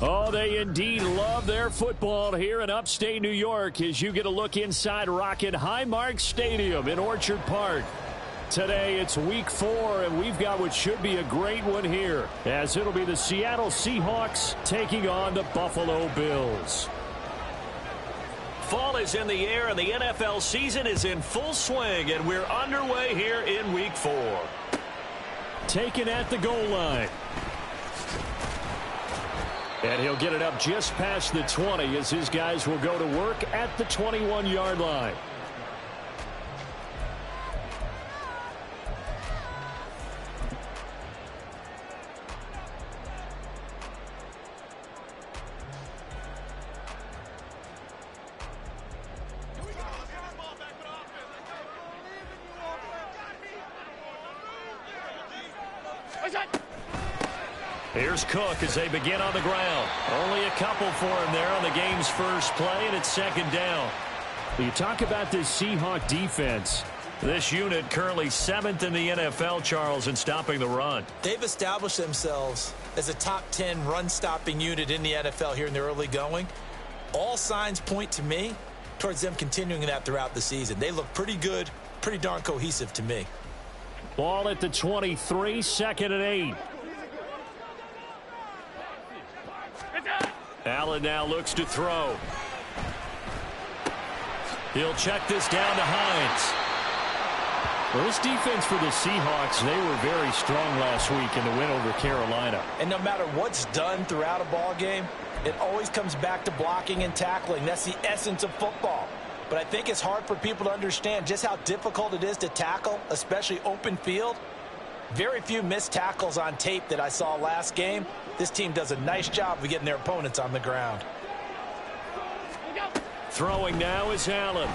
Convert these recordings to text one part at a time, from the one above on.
Oh, they indeed love their football here in upstate New York as you get a look inside Rocket Highmark Stadium in Orchard Park. Today it's week 4, and we've got what should be a great one here, as it'll be the Seattle Seahawks taking on the Buffalo Bills. Fall is in the air, and the NFL season is in full swing, and we're underway here in week 4. Taken at the goal line. And he'll get it up just past the 20 as his guys will go to work at the 21-yard line. Here's Cook as they begin on the ground. Only a couple for him there on the game's first play, and it's second down. You talk about this Seahawk defense. This unit currently 7th in the NFL, Charles, in stopping the run. They've established themselves as a top 10 run-stopping unit in the NFL here in the early going. All signs point to me towards them continuing that throughout the season. They look pretty good, pretty darn cohesive to me. Ball at the 23, 2nd and 8. Allen now looks to throw. He'll check this down to Hines. Well, this defense for the Seahawks, they were very strong last week in the win over Carolina. And no matter what's done throughout a ball game, it always comes back to blocking and tackling. That's the essence of football. But I think it's hard for people to understand just how difficult it is to tackle, especially open field. Very few missed tackles on tape that I saw last game. This team does a nice job of getting their opponents on the ground. Throwing now is Allen.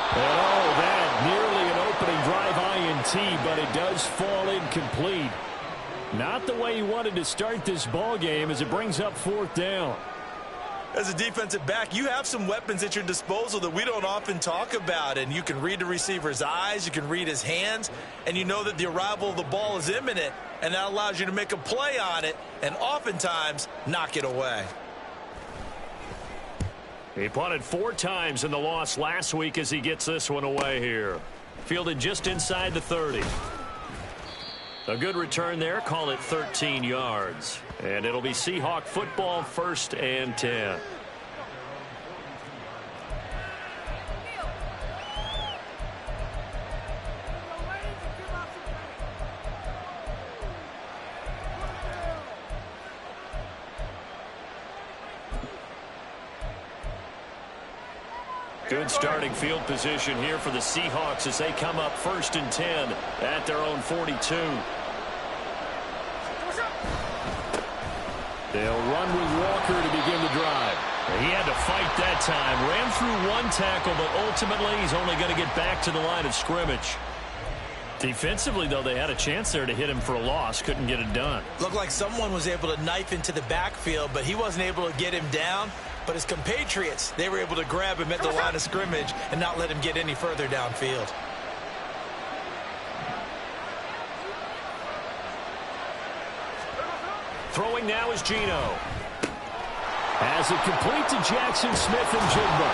And oh, that nearly an opening drive INT, but it does fall incomplete. Not the way he wanted to start this ball game as it brings up 4th down. As a defensive back, you have some weapons at your disposal that we don't often talk about. And you can read the receiver's eyes, you can read his hands, and you know that the arrival of the ball is imminent, and that allows you to make a play on it and oftentimes knock it away. He punted 4 times in the loss last week as he gets this one away here. Fielded just inside the 30. A good return there. Call it 13 yards. And it'll be Seahawk football, 1st and 10. Good starting field position here for the Seahawks as they come up 1st and 10 at their own 42. They'll run with Walker to begin the drive. He had to fight that time. Ran through 1 tackle, but ultimately he's only going to get back to the line of scrimmage. Defensively, though, they had a chance there to hit him for a loss. Couldn't get it done. Looked like someone was able to knife into the backfield, but he wasn't able to get him down. But his compatriots, they were able to grab him at the line of scrimmage and not let him get any further downfield. Throwing now is Geno. As it complete to Jackson Smith-Njigba.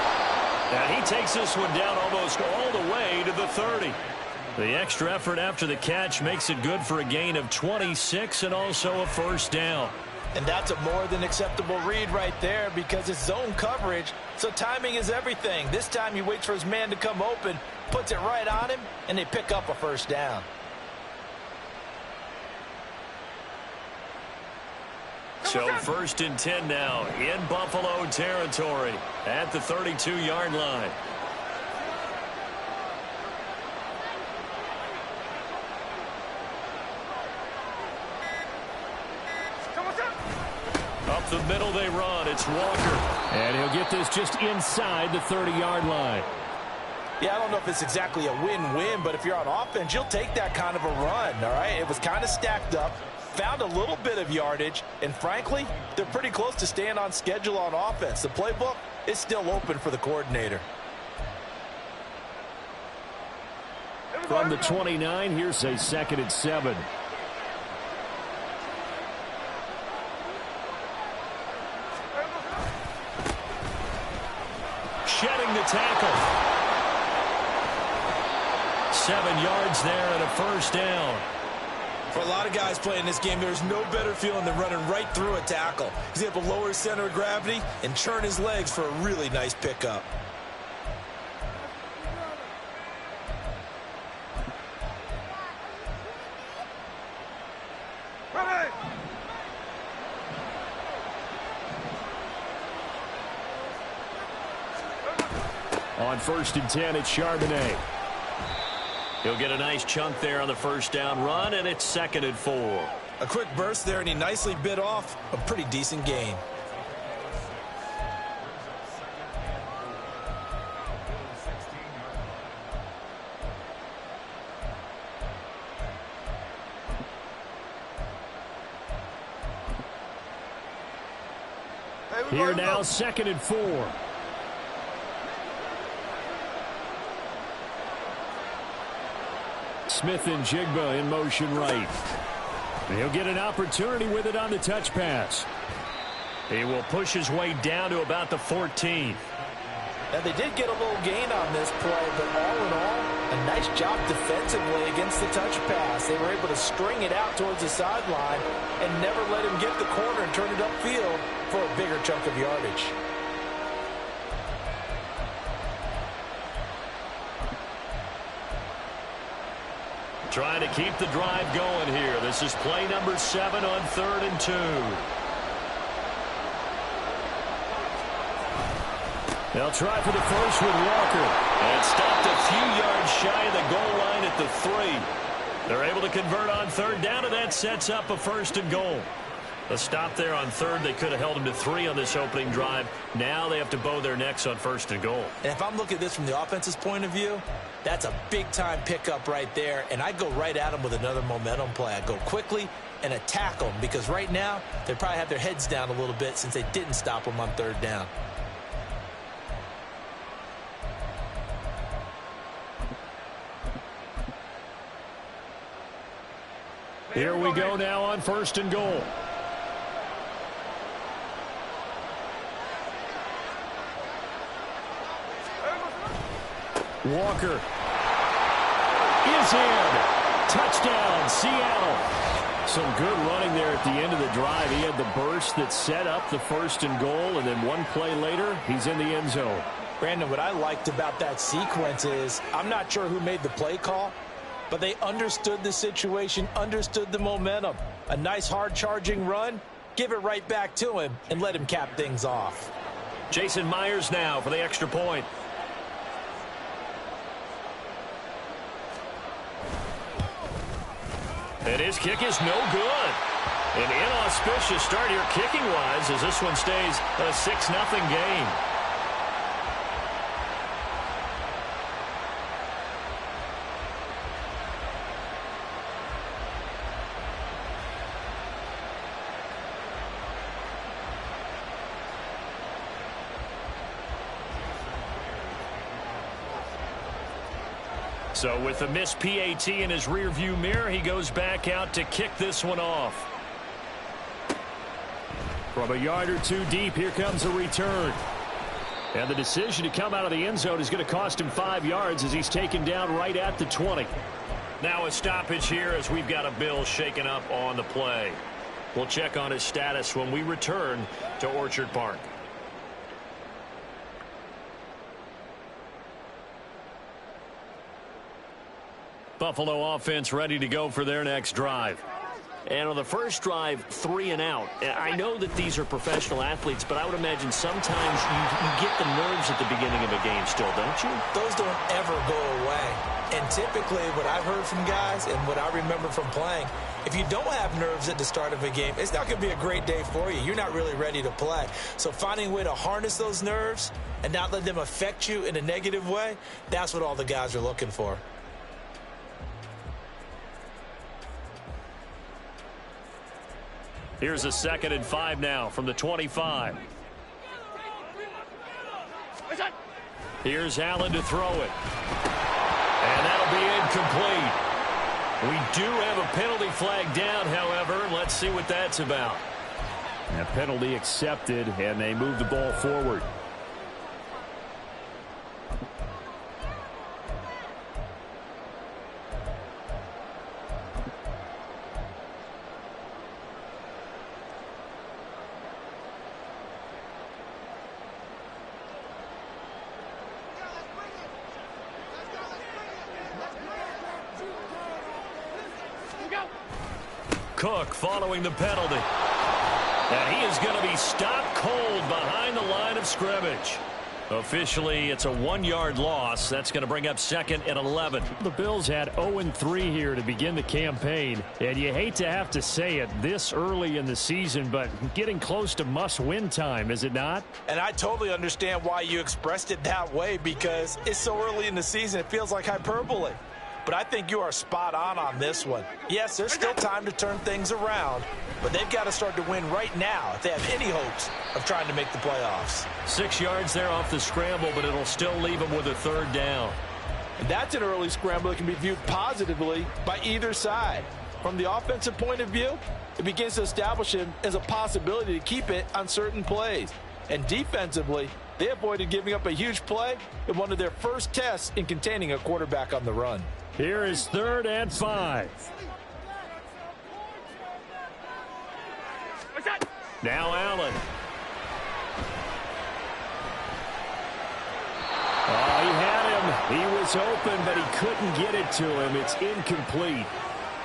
And he takes this one down almost all the way to the 30. The extra effort after the catch makes it good for a gain of 26 and also a 1st down. And that's a more than acceptable read right there because it's zone coverage, so timing is everything. This time he waits for his man to come open, puts it right on him, and they pick up a 1st down. So 1st and 10 now in Buffalo territory at the 32-yard line. Up the middle they run. It's Walker. And he'll get this just inside the 30-yard line. Yeah, I don't know if it's exactly a win-win, but if you're on offense, you'll take that kind of a run, all right? It was kind of stacked up, found a little bit of yardage, and frankly, they're pretty close to staying on schedule on offense. The playbook is still open for the coordinator. From the 29, here's a 2nd and 7. Shedding the tackle. 7 yards there and a 1st down. For a lot of guys playing this game, there's no better feeling than running right through a tackle. He's able to lower his center of gravity and churn his legs for a really nice pickup. On 1st and 10, it's Charbonnet. He'll get a nice chunk there on the 1st down run, and it's 2nd and 4. A quick burst there, and he nicely bit off a pretty decent gain. Here now, 2nd and 4. Smith-Njigba in motion right. He'll get an opportunity with it on the touch pass. He will push his way down to about the 14. Now, they did get a little gain on this play, but all in all, a nice job defensively against the touch pass. They were able to string it out towards the sideline and never let him get the corner and turn it upfield for a bigger chunk of yardage. Trying to keep the drive going here. This is play number 7 on 3rd and 2. They'll try for the first with Walker. And stopped a few yards shy of the goal line at the 3. They're able to convert on 3rd down, and that sets up a 1st and goal. A stop there on 3rd. They could have held him to 3 on this opening drive. Now they have to bow their necks on 1st and goal. And if I'm looking at this from the offense's point of view, that's a big-time pickup right there, and I go right at them with another momentum play. I go quickly and attack them because right now they probably have their heads down a little bit since they didn't stop them on 3rd down. Here we go now on 1st and goal. Walker is in. Touchdown, Seattle. Some good running there at the end of the drive. He had the burst that set up the 1st and goal, and then one play later, he's in the end zone. Brandon, what I liked about that sequence is I'm not sure who made the play call, but they understood the situation, understood the momentum. A nice hard-charging run, give it right back to him, and let him cap things off. Jason Myers now for the extra point. And his kick is no good. An inauspicious start here kicking-wise as this one stays a 6-0 game. So with the missed PAT in his rearview mirror, he goes back out to kick this one off. From a yard or two deep, here comes a return. And the decision to come out of the end zone is going to cost him 5 yards as he's taken down right at the 20. Now a stoppage here as we've got a Bill shaken up on the play. We'll check on his status when we return to Orchard Park. Buffalo offense ready to go for their next drive. And on the first drive, 3 and out. I know that these are professional athletes, but I would imagine sometimes you get the nerves at the beginning of a game still, don't you? Those don't ever go away. And typically what I've heard from guys and what I remember from playing, if you don't have nerves at the start of a game, it's not going to be a great day for you. You're not really ready to play. So finding a way to harness those nerves and not let them affect you in a negative way, that's what all the guys are looking for. Here's a 2nd and 5 now from the 25. Here's Allen to throw it. And that'll be incomplete. We do have a penalty flag down, however. Let's see what that's about. A penalty accepted, and they move the ball forward. Cook following the penalty. And he is going to be stopped cold behind the line of scrimmage. Officially, it's a 1-yard loss. That's going to bring up 2nd and 11. The Bills had 0-3 here to begin the campaign. And you hate to have to say it this early in the season, but getting close to must-win time, is it not? And I totally understand why you expressed it that way because it's so early in the season, it feels like hyperbole. But I think you are spot on this one. Yes, there's still time to turn things around, but they've got to start to win right now if they have any hopes of trying to make the playoffs. 6 yards there off the scramble, but it'll still leave them with a 3rd down. And that's an early scramble that can be viewed positively by either side. From the offensive point of view, it begins to establish him as a possibility to keep it on certain plays. And defensively, they avoided giving up a huge play in one of their first tests in containing a quarterback on the run. Here is 3rd and 5. Now Allen. Oh, he had him. He was open, but he couldn't get it to him. It's incomplete.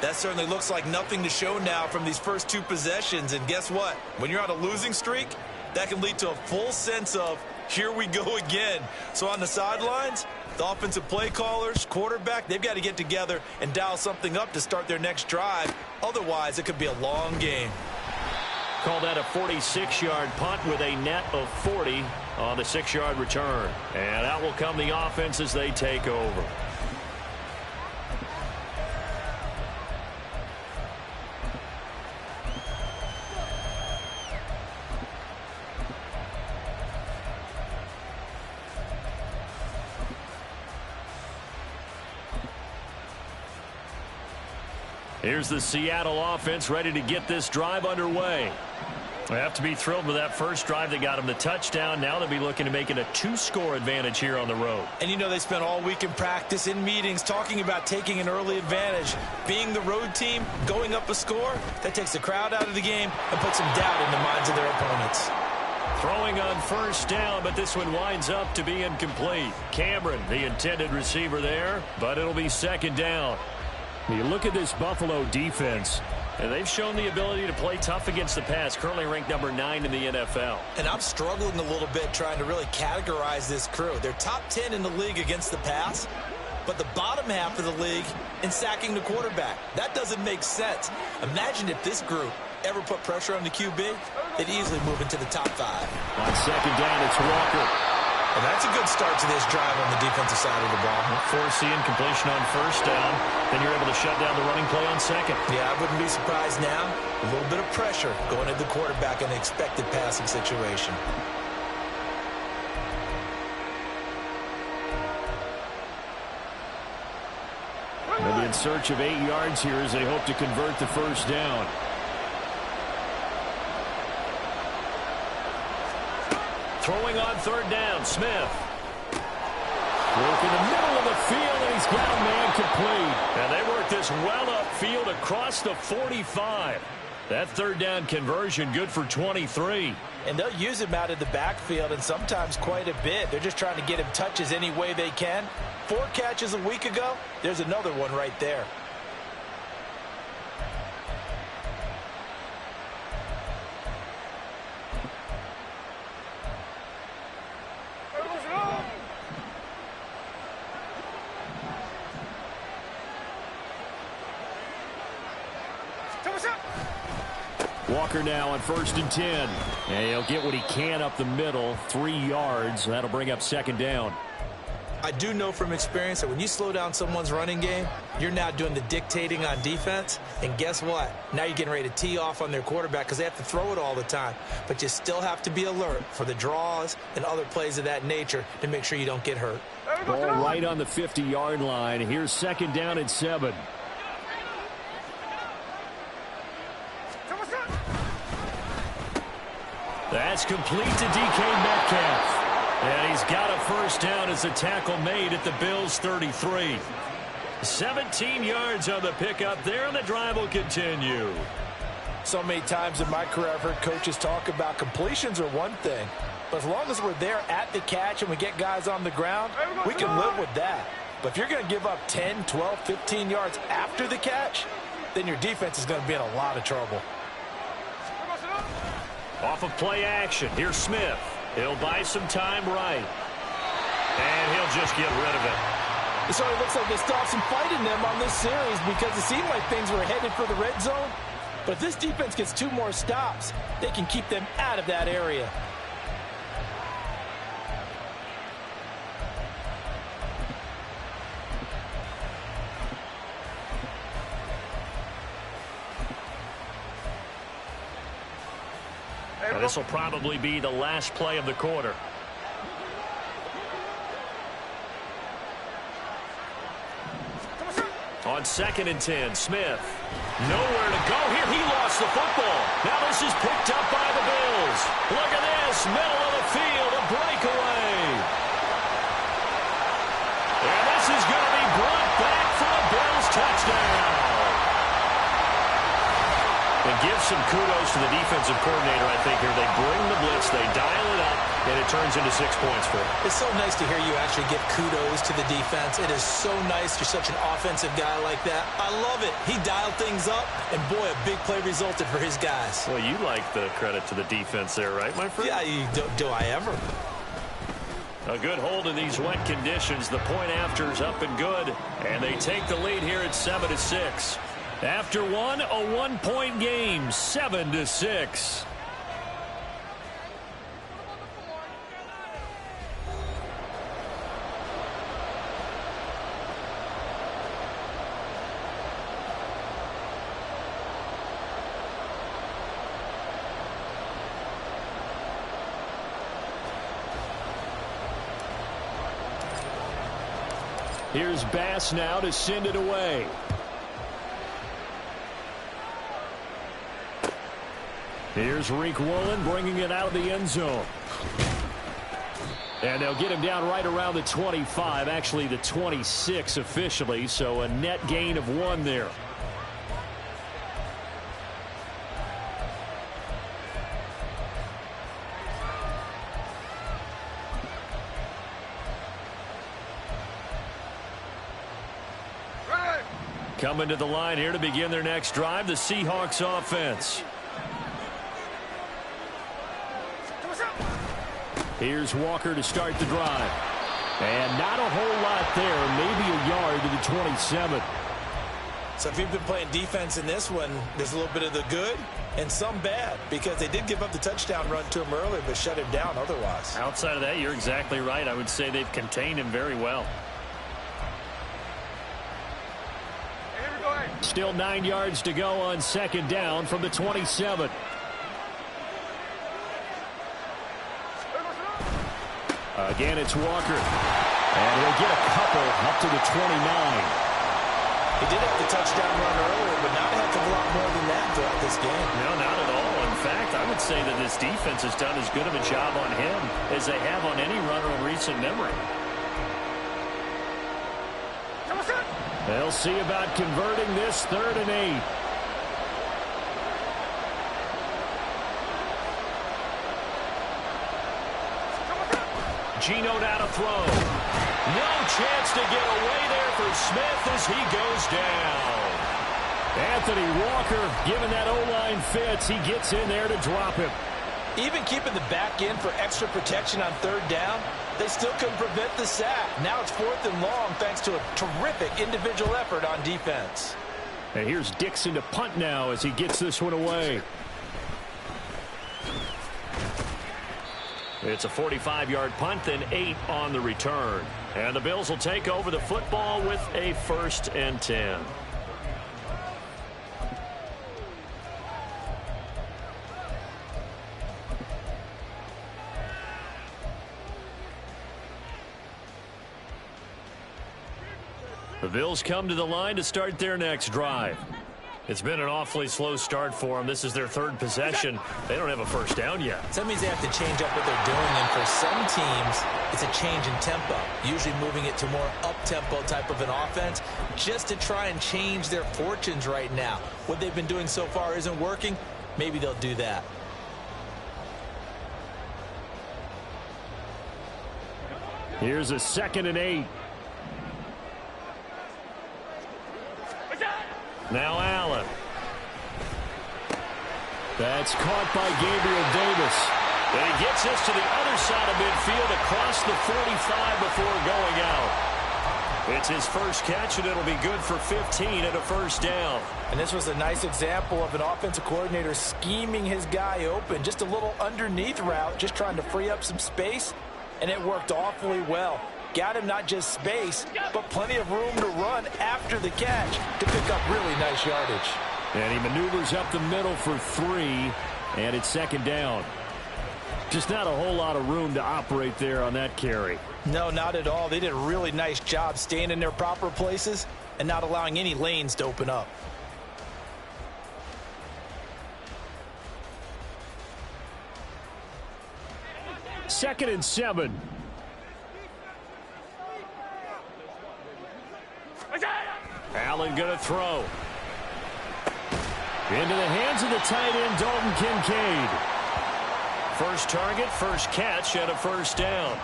That certainly looks like nothing to show now from these first 2 possessions. And guess what? When you're on a losing streak, that can lead to a full sense of, here we go again. So on the sidelines, the offensive play callers, quarterback, they've got to get together and dial something up to start their next drive. Otherwise, it could be a long game. Call that a 46-yard punt with a net of 40 on the 6-yard return. And out will come the offense as they take over. Here's the Seattle offense ready to get this drive underway. They have to be thrilled with that first drive that got them the touchdown. Now they'll be looking to make it a 2-score advantage here on the road. And you know they spent all week in practice, in meetings, talking about taking an early advantage. Being the road team, going up a score, that takes the crowd out of the game and puts some doubt in the minds of their opponents. Throwing on first down, but this one winds up to be incomplete. Cameron, the intended receiver there, but it'll be 2nd down. You look at this Buffalo defense. And they've shown the ability to play tough against the pass, currently ranked number 9 in the NFL. And I'm struggling a little bit trying to really categorize this crew. They're top 10 in the league against the pass, but the bottom half of the league in sacking the quarterback. That doesn't make sense. Imagine if this group ever put pressure on the QB, they'd easily move into the top 5. On 2nd down, it's Walker. And that's a good start to this drive on the defensive side of the ball. Force the incompletion on first down. Then you're able to shut down the running play on 2nd. Yeah, I wouldn't be surprised now. A little bit of pressure going at the quarterback in an expected passing situation. They'll be in search of 8 yards here as they hope to convert the first down. Throwing on 3rd down, Smith. Work in the middle of the field, and he's got a man complete. And they work this well upfield across the 45. That 3rd down conversion good for 23. And they'll use him out of the backfield, and sometimes quite a bit. They're just trying to get him touches any way they can. 4 catches a week ago, there's another one right there. Walker now on 1st and 10. And he'll get what he can up the middle, 3 yards. That'll bring up 2nd down. I do know from experience that when you slow down someone's running game, you're now doing the dictating on defense. And guess what? Now you're getting ready to tee off on their quarterback because they have to throw it all the time. But you still have to be alert for the draws and other plays of that nature to make sure you don't get hurt. Ball right on the 50-yard line. Here's 2nd down and 7. That's complete to DK Metcalf. And he's got a first down as a tackle made at the Bills' 33. 17 yards on the pickup there, and the drive will continue. So many times in my career I've heard coaches talk about completions are one thing. But as long as we're there at the catch and we get guys on the ground, we can live with that. But if you're going to give up 10, 12, 15 yards after the catch, then your defense is going to be in a lot of trouble. Off of play action, here's Smith. He'll buy some time right. And he'll just get rid of it. So it looks like they stopped some fight in them on this series because it seemed like things were headed for the red zone. But if this defense gets 2 more stops, they can keep them out of that area. And this will probably be the last play of the quarter. On 2nd and 10, Smith. Nowhere to go here. He lost the football. Now this is picked up by the Bills. Look at this. Middle of the field. A breakaway. And this is going to be brought back for a Bills touchdown. And give some kudos to the defensive coordinator, I think, here. They bring the blitz, they dial it up, and it turns into 6 points for them. It's so nice to hear you actually give kudos to the defense. It is so nice you're such an offensive guy like that. I love it. He dialed things up, and boy, a big play resulted for his guys. Well, you like the credit to the defense there, right, my friend? Yeah, do I ever? A good hold in these wet conditions. The point after is up and good, and they take the lead here at 7-6. After one, a 1-point game, 7-6. Here's Bass now to send it away. Here's Reek Woolen bringing it out of the end zone. And they'll get him down right around the 25, actually the 26 officially, so a net gain of 1 there. Coming to the line here to begin their next drive, the Seahawks offense. Here's Walker to start the drive. And not a whole lot there, maybe a yard to the 27. So if you've been playing defense in this one, there's a little bit of the good and some bad, because they did give up the touchdown run to him earlier, but shut him down otherwise. Outside of that, you're exactly right. I would say they've contained him very well. Still 9 yards to go on 2nd down from the 27. Again, it's Walker. And he'll get a couple up to the 29. He did have the touchdown run earlier, but not a heck of a lot more than that throughout this game. No, not at all. In fact, I would say that this defense has done as good of a job on him as they have on any runner in recent memory. They'll see about converting this 3rd and 8. Geno now to throw. No chance to get away there for Smith as he goes down. Anthony Walker giving that O-line fits. He gets in there to drop him. Even keeping the back end for extra protection on 3rd down, they still couldn't prevent the sack. Now it's 4th and long thanks to a terrific individual effort on defense. And here's Dixon to punt now as he gets this one away. It's a 45-yard punt, then 8 on the return. And the Bills will take over the football with a 1st and 10. The Bills come to the line to start their next drive. It's been an awfully slow start for them. This is their 3rd possession. They don't have a 1st down yet. So that means they have to change up what they're doing. And for some teams, it's a change in tempo, usually moving it to more up-tempo type of an offense just to try and change their fortunes right now. What they've been doing so far isn't working. Maybe they'll do that. Here's a 2nd and 8. Now Allen. That's caught by Gabriel Davis. And he gets this to the other side of midfield across the 45 before going out. It's his first catch, and it'll be good for 15 and a 1st down. And this was a nice example of an offensive coordinator scheming his guy open. Just a little underneath route, just trying to free up some space, and it worked awfully well. Got him not just space, but plenty of room to run after the catch to pick up really nice yardage. And he maneuvers up the middle for 3, and it's 2nd down. Just not a whole lot of room to operate there on that carry. No, not at all. They did a really nice job staying in their proper places and not allowing any lanes to open up. Second and 7. Allen going to throw. Into the hands of the tight end, Dalton Kincaid. First target, first catch, and a first down.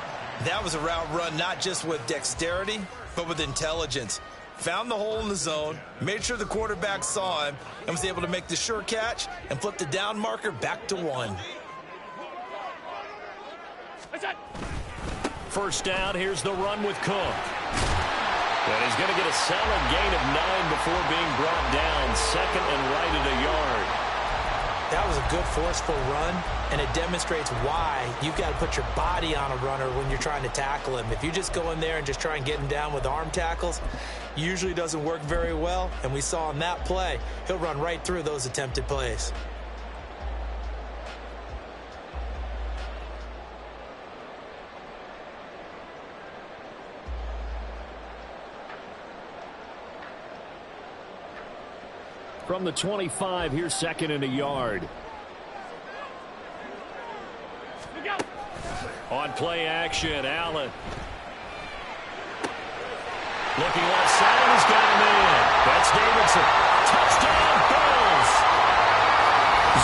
That was a route run not just with dexterity, but with intelligence. Found the hole in the zone, made sure the quarterback saw him, and was able to make the sure catch and flip the down marker back to 1. First down, here's the run with Cook. And he's going to get a solid gain of 9 before being brought down. Second and right at a yard. That was a good forceful run, and it demonstrates why you've got to put your body on a runner when you're trying to tackle him. If you just go in there and just try and get him down with arm tackles, usually doesn't work very well, and we saw in that play, he'll run right through those attempted plays. From the 25, here's second and a yard. On play action, Allen. Looking left side, he's got him in. That's Davidson. Touchdown, Bills.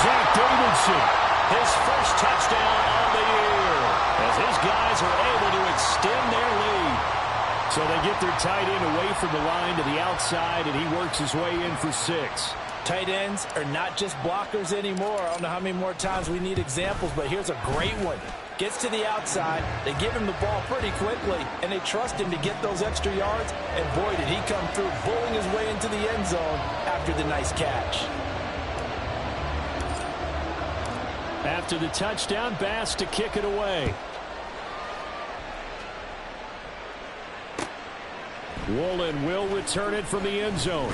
Zach Davidson. His first touchdown on the year, as his guys are able to extend their lead. So they get their tight end away from the line to the outside, and he works his way in for 6. Tight ends are not just blockers anymore. I don't know how many more times we need examples, but here's a great one. Gets to the outside, they give him the ball pretty quickly, and they trust him to get those extra yards, and boy, did he come through, bowling his way into the end zone after the nice catch. After the touchdown, Bass to kick it away. Woolen will return it from the end zone.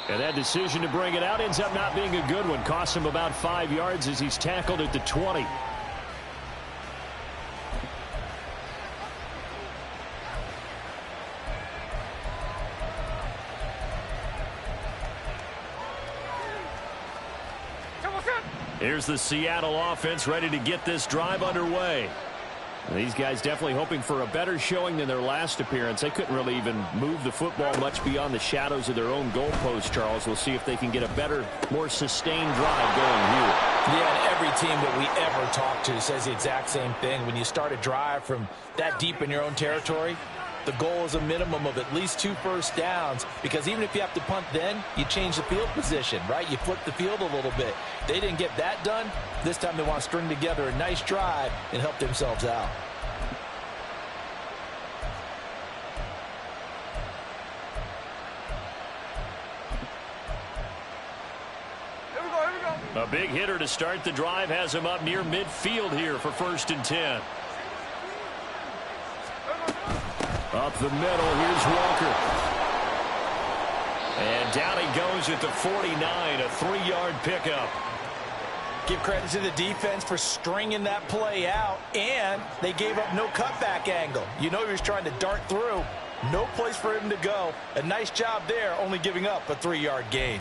And that decision to bring it out ends up not being a good one. Costs him about 5 yards as he's tackled at the 20. Here's the Seattle offense ready to get this drive underway. These guys definitely hoping for a better showing than their last appearance. They couldn't really even move the football much beyond the shadows of their own goalpost, Charles. We'll see if they can get a better, more sustained drive going here. Yeah, and every team that we ever talk to says the exact same thing. When you start a drive from that deep in your own territory, the goal is a minimum of at least 2 first downs, because even if you have to punt then, you change the field position, right? You flip the field a little bit. They didn't get that done. This time they want to string together a nice drive and help themselves out. A big hitter to start the drive has him up near midfield here for 1st and 10. Up the middle, here's Walker. And down he goes at the 49, a 3-yard pickup. Give credit to the defense for stringing that play out, and they gave up no cutback angle. You know he was trying to dart through. No place for him to go. A nice job there, only giving up a 3-yard gain.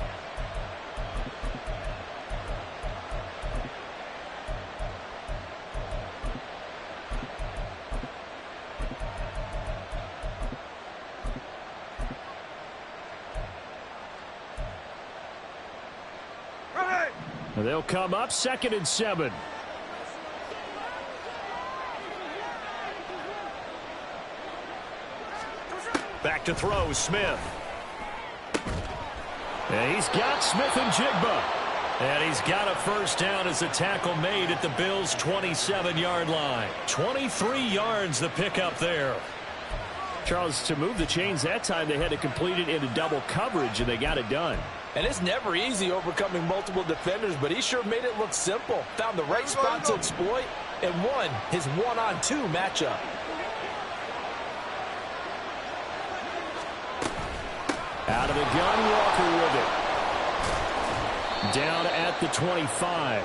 They'll come up 2nd and 7. Back to throw, Smith. And he's got Smith and Jigba. And he's got a first down as the tackle made at the Bills' 27-yard line. 23 yards the pickup there. Charles, to move the chains that time, they had to complete it into double coverage, and they got it done. And it's never easy overcoming multiple defenders, but he sure made it look simple. Found the right spot to exploit and won his 1-on-2 matchup. Out of the gun, Walker with it. Down at the 25.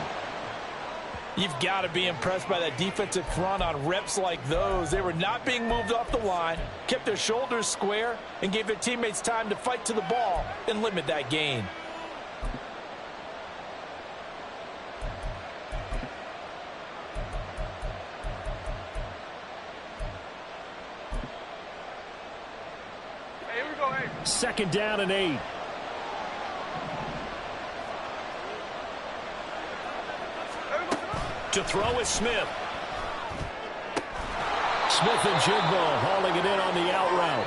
You've got to be impressed by that defensive front on reps like those. They were not being moved off the line, kept their shoulders square, and gave their teammates time to fight to the ball and limit that gain. Second down and 8. To throw is Smith. Smith and Jigbo hauling it in on the out route.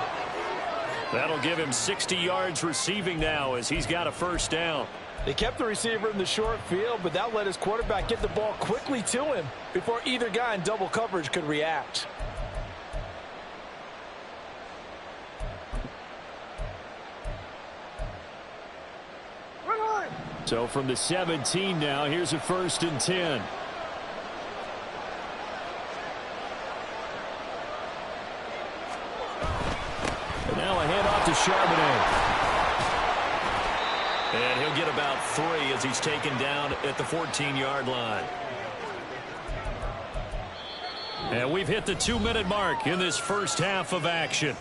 That'll give him 60 yards receiving now as he's got a first down. They kept the receiver in the short field, but that let his quarterback get the ball quickly to him before either guy in double coverage could react. So from the 17 now, here's a first and 10. And now a handoff to Charbonnet. And he'll get about 3 as he's taken down at the 14-yard line. And we've hit the 2-minute mark in this first half of action.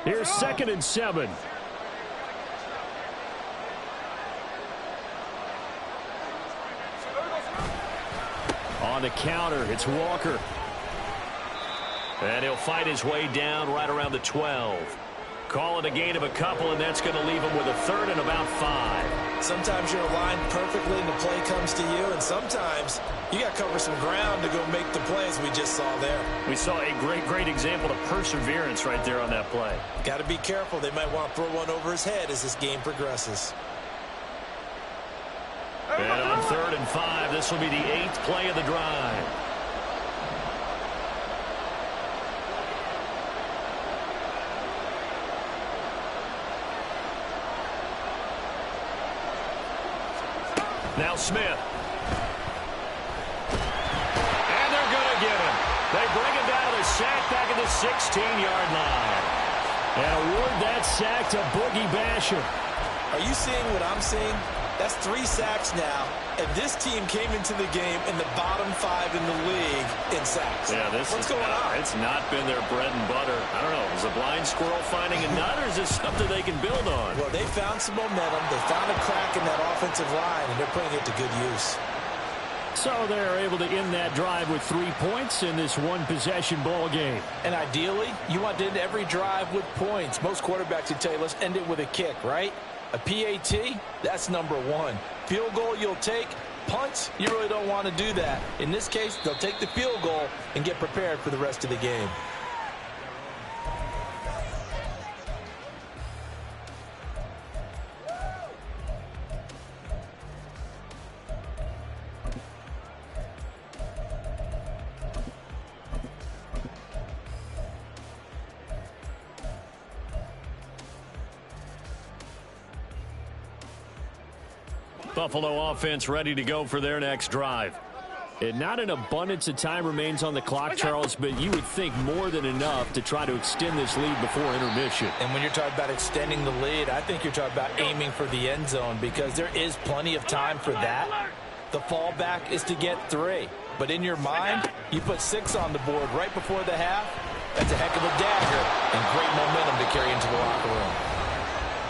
Here's 2nd and 7. On the counter, it's Walker. And he'll fight his way down right around the 12. Call it a gain of a couple, and that's going to leave him with a 3rd and about 5. Sometimes you're aligned perfectly and the play comes to you, and sometimes you got to cover some ground to go make the plays we just saw there. We saw a great example of perseverance right there on that play. Got to be careful. They might want to throw one over his head as this game progresses. And on 3rd and 5, this will be the 8th play of the drive. Now Smith. And they're going to get him. They bring him down with a sack back at the 16-yard line. And award that sack to Boogie Basham. Are you seeing what I'm seeing? That's 3 sacks now, and this team came into the game in the bottom 5 in the league in sacks. Yeah, What's going on? It's not been their bread and butter. I don't know. Is a blind squirrel finding a nut, or is this something they can build on? Well, they found some momentum. They found a crack in that offensive line, and they're putting it to good use. So they're able to end that drive with 3 points in this one-possession ball game. And ideally, you want to end every drive with points. Most quarterbacks would tell you, let's end it with a kick, right? A PAT, that's number 1. Field goal you'll take. Punts, you really don't want to do that. In this case, they'll take the field goal and get prepared for the rest of the game. Buffalo offense ready to go for their next drive. And not an abundance of time remains on the clock, Charles, but you would think more than enough to try to extend this lead before intermission. And when you're talking about extending the lead, I think you're talking about aiming for the end zone because there is plenty of time for that. The fallback is to get 3. But in your mind, you put 6 on the board right before the half. That's a heck of a dagger and great momentum to carry into the locker room.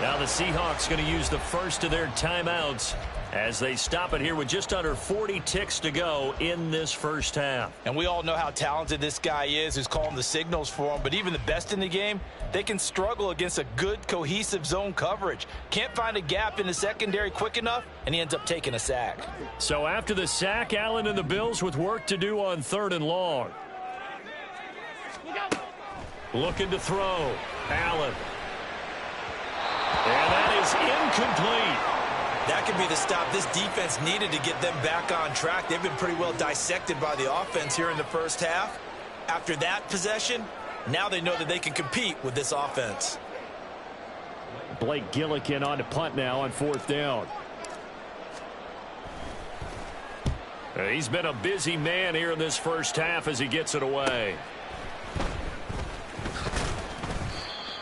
Now the Seahawks going to use the first of their timeouts as they stop it here with just under 40 ticks to go in this first half. And we all know how talented this guy is who's calling the signals for him, but even the best in the game, they can struggle against a good, cohesive zone coverage. Can't find a gap in the secondary quick enough, and he ends up taking a sack. So after the sack, Allen and the Bills with work to do on 3rd and long. Looking to throw. Allen. And that is incomplete. That could be the stop this defense needed to get them back on track. They've been pretty well dissected by the offense here in the first half. After that possession, now they know that they can compete with this offense. Blake Gillikin on to punt now on 4th down. He's been a busy man here in this first half as he gets it away.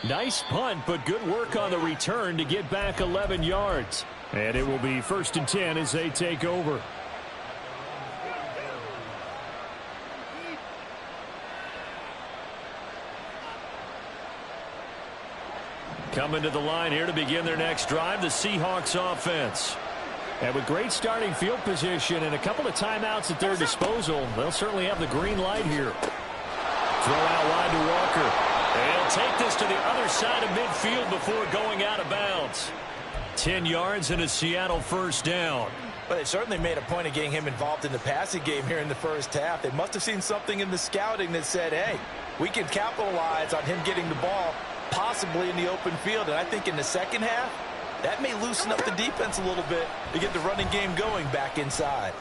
Nice punt, but good work on the return to get back 11 yards. And it will be 1st and 10 as they take over. Coming to the line here to begin their next drive, the Seahawks offense. And with great starting field position and a couple of timeouts at their disposal, they'll certainly have the green light here. Throw out wide to Walker. They'll take this to the other side of midfield before going out of bounds. 10 yards and a Seattle 1st down. But they certainly made a point of getting him involved in the passing game here in the first half. They must have seen something in the scouting that said, hey, we can capitalize on him getting the ball possibly in the open field. And I think in the second half, that may loosen up the defense a little bit to get the running game going back inside.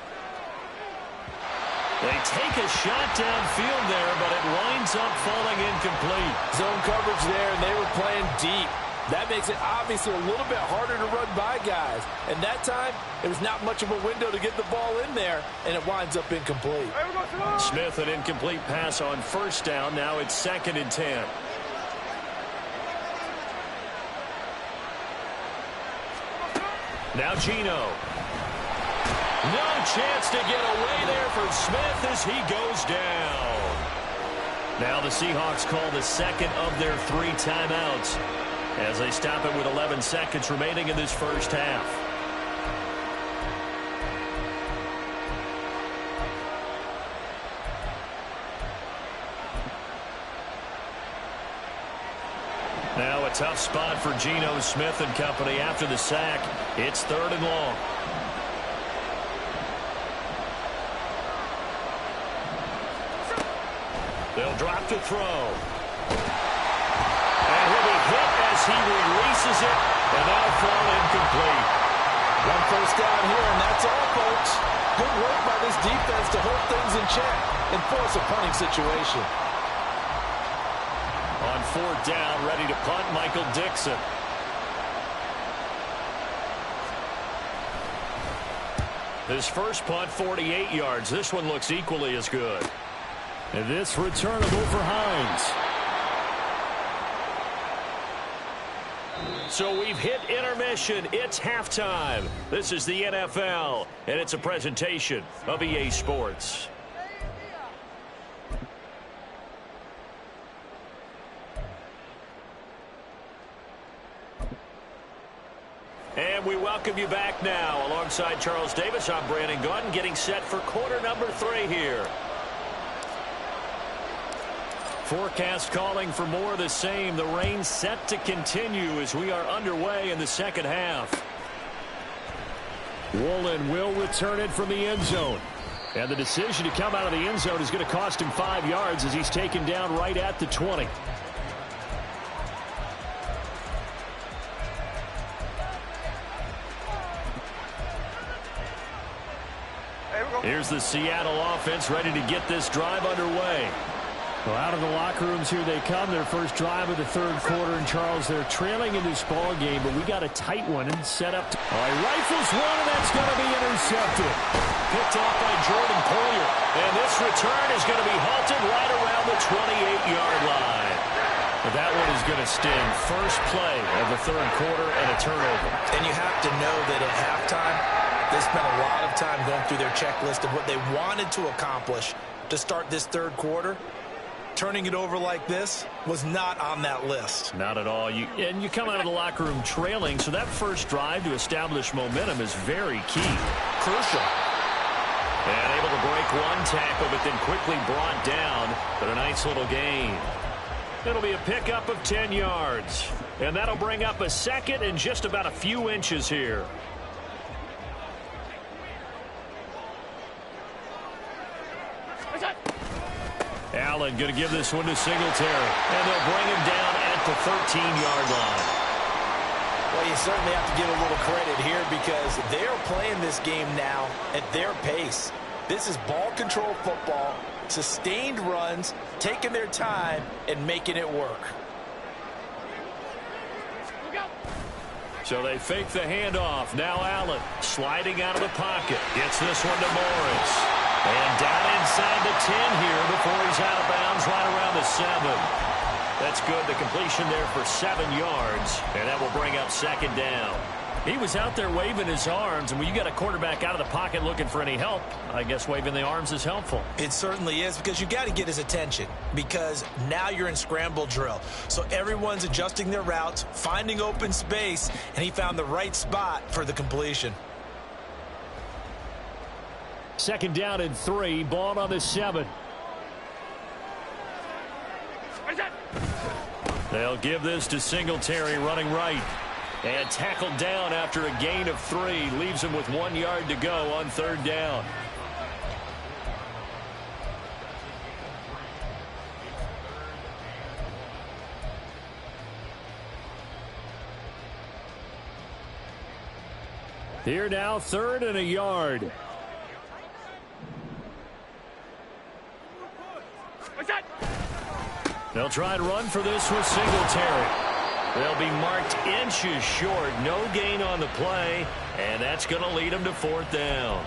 They take a shot downfield there, but it winds up falling incomplete. Zone coverage there, and they were playing deep. That makes it obviously a little bit harder to run by guys. And that time, there was not much of a window to get the ball in there, and it winds up incomplete. Smith, an incomplete pass on 1st down. Now it's 2nd and 10. Now Geno. No chance to get away there for Smith as he goes down. Now the Seahawks call the 2nd of their 3 timeouts as they stop it with 11 seconds remaining in this first half. Now a tough spot for Geno Smith and company after the sack. It's 3rd and long. They'll drop to throw. And he'll be hit as he releases it, and that'll fall incomplete. 1 first down here, and that's all, folks. Good work by this defense to hold things in check and force a punting situation. On 4th down, ready to punt, Michael Dixon. His first punt, 48 yards. This one looks equally as good. And this returnable for Hines. So we've hit intermission. It's halftime. This is the NFL, and it's a presentation of EA Sports. And we welcome you back now. Alongside Charles Davis, I'm Brandon Gaudin, getting set for quarter number 3 here. Forecast calling for more of the same. The rain set to continue as we are underway in the second half. Woolen will return it from the end zone. And the decision to come out of the end zone is going to cost him 5 yards as he's taken down right at the 20. Here's the Seattle offense ready to get this drive underway. Well, out of the locker rooms here they come. Their first drive of the 3rd quarter. And Charles, they're trailing in this ball game, but we got a tight one and set up. All right, rifles one, and that's going to be intercepted. Picked off by Jordan Poyer. And this return is going to be halted right around the 28-yard line. But that one is going to sting. First play of the 3rd quarter and a turnover. And you have to know that at halftime, they spent a lot of time going through their checklist of what they wanted to accomplish to start this 3rd quarter. Turning it over like this was not on that list. Not at all. You come out of the locker room trailing, so that first drive to establish momentum is very key. Crucial. And able to break one tackle, but then quickly brought down. But a nice little gain. It'll be a pickup of 10 yards. And that'll bring up a 2nd and just about a few inches here. Allen going to give this one to Singletary. And they'll bring him down at the 13-yard line. Well, you certainly have to give a little credit here because they're playing this game now at their pace. This is ball control football, sustained runs, taking their time, and making it work. So they fake the handoff. Now Allen sliding out of the pocket. Gets this one to Morris. And down inside the 10 here before he's out of bounds right around the 7. That's good. The completion there for 7 yards, and that will bring up second down. He was out there waving his arms, and when you got a quarterback out of the pocket looking for any help, I guess waving the arms is helpful. It certainly is, because you got to get his attention, because now you're in scramble drill. So everyone's adjusting their routes, finding open space, and he found the right spot for the completion. Second down and 3, ball on the 7. They'll give this to Singletary running right. And tackled down after a gain of 3. Leaves him with 1 yard to go on third down. Here now, 3rd and a yard. They'll try and run for this with Singletary. They'll be marked inches short. No gain on the play, and that's going to lead them to 4th down.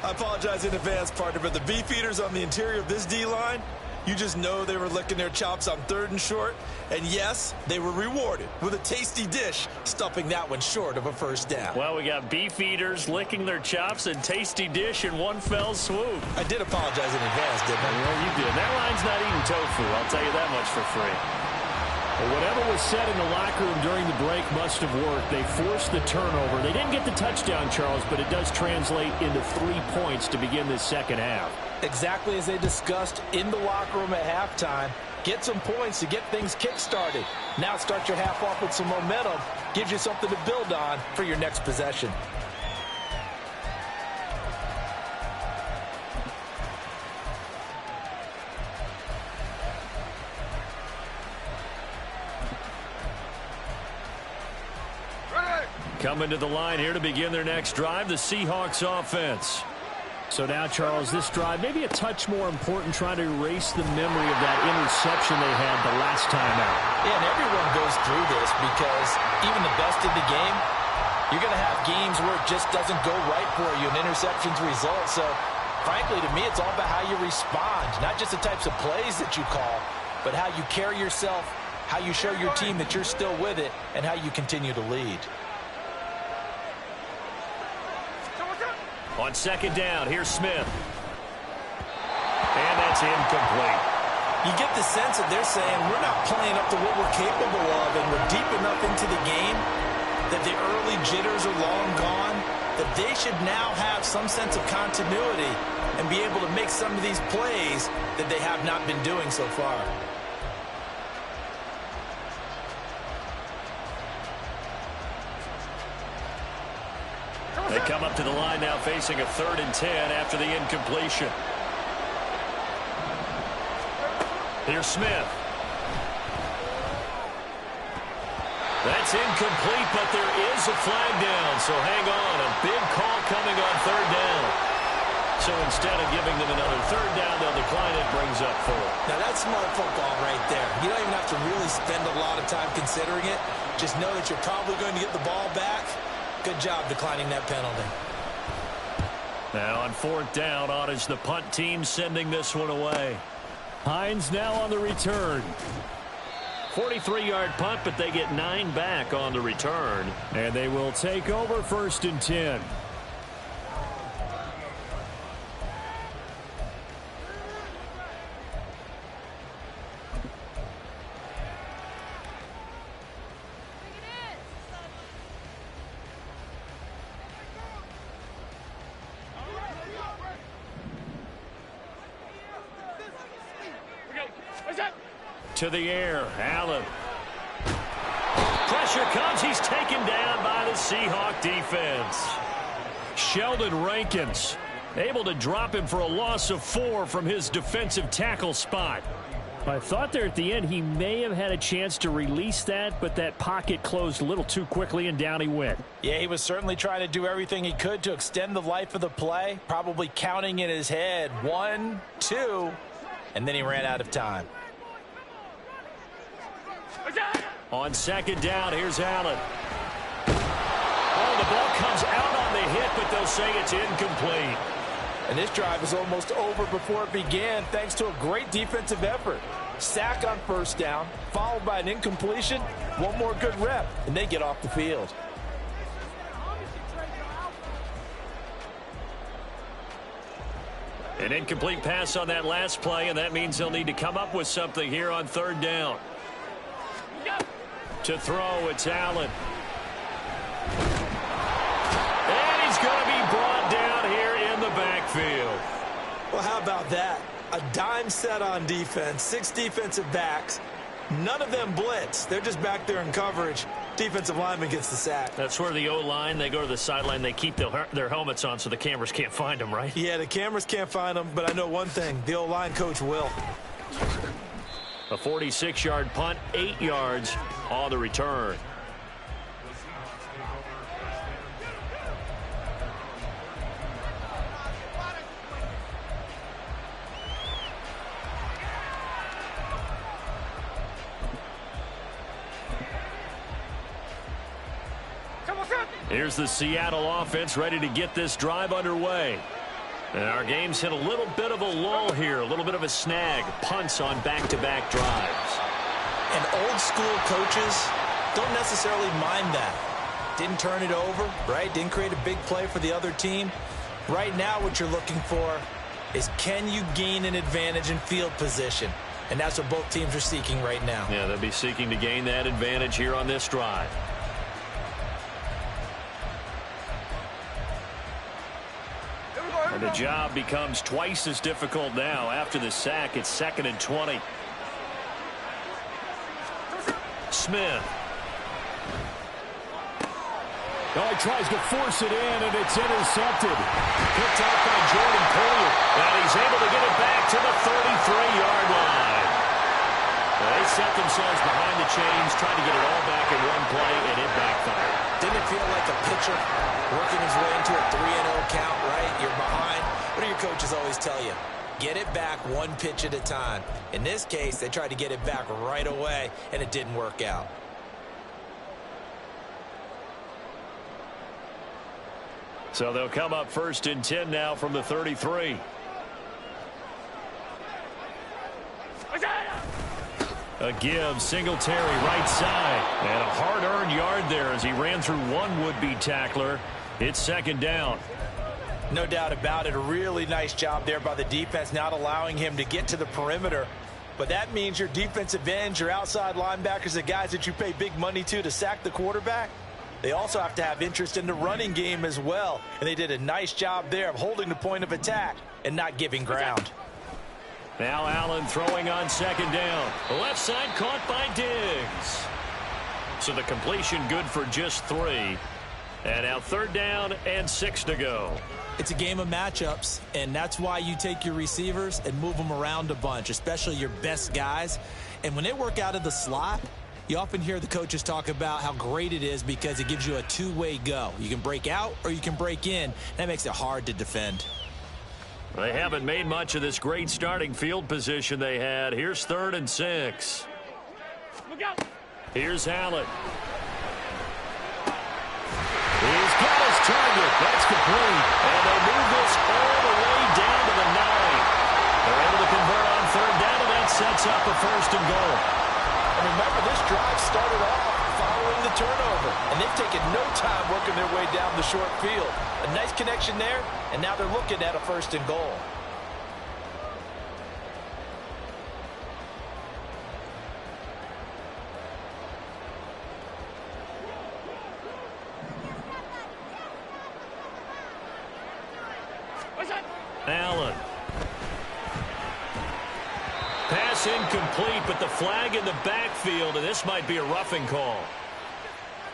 I apologize in advance, partner, but the beefeaters on the interior of this D-line, you just know they were licking their chops on 3rd and short. And yes, they were rewarded with a tasty dish, stuffing that one short of a first down. Well, we got beefeaters licking their chops and tasty dish in one fell swoop. I did apologize in advance, didn't I? Well, you did. That line's not eating tofu. I'll tell you that much for free. Well, whatever was said in the locker room during the break must have worked. They forced the turnover. They didn't get the touchdown, Charles, but it does translate into 3 points to begin this second half. Exactly as they discussed in the locker room at halftime. Get some points to get things kick-started. Now start your half off with some momentum. Gives you something to build on for your next possession. Coming to the line here to begin their next drive, the Seahawks offense. So now, Charles, this drive maybe a touch more important, trying to erase the memory of that interception they had the last time out. Yeah, and everyone goes through this, because even the best in the game, you're going to have games where it just doesn't go right for you, and interceptions result. So, frankly, to me, it's all about how you respond, not just the types of plays that you call, but how you carry yourself, how you show your team that you're still with it, and how you continue to lead. On second down, here's Smith. And that's incomplete. You get the sense that they're saying we're not playing up to what we're capable of, and we're deep enough into the game that the early jitters are long gone, that they should now have some sense of continuity and be able to make some of these plays that they have not been doing so far. They come up to the line now facing a 3rd and 10 after the incompletion. Here's Smith. That's incomplete, but there is a flag down, so hang on. A big call coming on 3rd down. So instead of giving them another 3rd down, they'll decline it, brings up 4. Now that's smart football right there. You don't even have to really spend a lot of time considering it. Just know that you're probably going to get the ball back. Good job declining that penalty. Now on 4th down, on is the punt team sending this one away. Hines now on the return. 43-yard punt, but they get 9 back on the return. And they will take over 1st and 10. To the air, Allen. Pressure comes. He's taken down by the Seahawk defense. Sheldon Rankins able to drop him for a loss of 4 from his defensive tackle spot. I thought there at the end he may have had a chance to release that, but that pocket closed a little too quickly, and down he went. Yeah, he was certainly trying to do everything he could to extend the life of the play, probably counting in his head 1, 2, and then he ran out of time. On second down, here's Allen. Oh, the ball comes out on the hit, but they'll say it's incomplete. And this drive was almost over before it began, thanks to a great defensive effort. Sack on first down, followed by an incompletion, one more good rep, and they get off the field. An incomplete pass on that last play, and that means they'll need to come up with something here on third down. To throw, it's Allen. And he's going to be brought down here in the backfield. Well, how about that? A dime set on defense, 6 defensive backs. None of them blitz. They're just back there in coverage. Defensive lineman gets the sack. That's where the O-line, they go to the sideline, they keep their helmets on so the cameras can't find them, right? Yeah, the cameras can't find them, but I know one thing. The O-line coach will. A 46-yard punt, 8 yards on the return. Here's the Seattle offense ready to get this drive underway. And our game's hit a little bit of a lull here, a little bit of a snag. Punts on back-to-back drives. And old school coaches don't necessarily mind that. Didn't turn it over, right? Didn't create a big play for the other team. Right now what you're looking for is, can you gain an advantage in field position? And that's what both teams are seeking right now. Yeah, they'll be seeking to gain that advantage here on this drive. And the job becomes twice as difficult now. After the sack, it's 2nd and 20. Smith. Oh, he tries to force it in, and it's intercepted. Picked off by Jordan Poyer. And he's able to get it back to the 33-yard line. They set themselves behind the chains, trying to get it all back in one play, and it backfired. Didn't it feel like a pitcher working his way into a 3-0 count, right? You're behind. What do your coaches always tell you? Get it back one pitch at a time. In this case, they tried to get it back right away, and it didn't work out. So they'll come up 1st and 10 now from the 33. A give, Singletary right side. And a hard-earned yard there as he ran through one would-be tackler. It's 2nd down. No doubt about it. A really nice job there by the defense, not allowing him to get to the perimeter. But that means your defensive ends, your outside linebackers, the guys that you pay big money to sack the quarterback, they also have to have interest in the running game as well. And they did a nice job there of holding the point of attack and not giving ground. Now Allen throwing on 2nd down. The left side caught by Diggs. So the completion good for just 3. And now 3rd down and 6 to go. It's a game of matchups, and that's why you take your receivers and move them around a bunch, especially your best guys. And when they work out of the slot, you often hear the coaches talk about how great it is because it gives you a two-way go. You can break out or you can break in. That makes it hard to defend. They haven't made much of this great starting field position they had. Here's 3rd and 6. Look out. Here's Allen. He's got his target. That's complete. And they move this all the way down to the 9. They're able to convert on 3rd down, and that sets up a 1st and goal. And remember, this drive started off following the turnover, and they've taken no time working their way down the short field. A nice connection there, and now they're looking at a 1st and goal. Allen. Pass incomplete, but the flag in the backfield, and this might be a roughing call.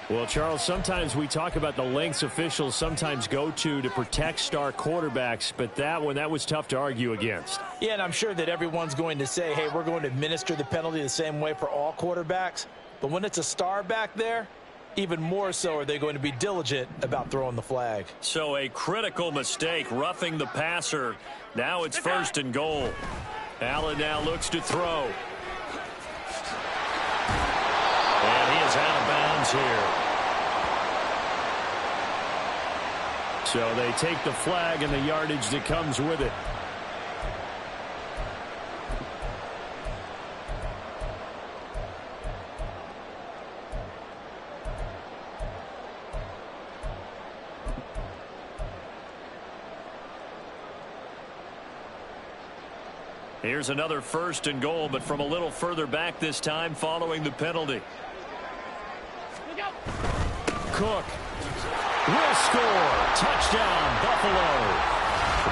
Well, Charles, sometimes we talk about the lengths officials sometimes go to protect star quarterbacks, but that one, that was tough to argue against. Yeah, and I'm sure that everyone's going to say, hey, we're going to administer the penalty the same way for all quarterbacks. But when it's a star back there, even more so are they going to be diligent about throwing the flag. So a critical mistake, roughing the passer. Now it's 1st and goal. Allen now looks to throw. And he is out of bounds here. So they take the flag and the yardage that comes with it. Here's another 1st and goal, but from a little further back this time following the penalty. Cook will score. Touchdown, Buffalo.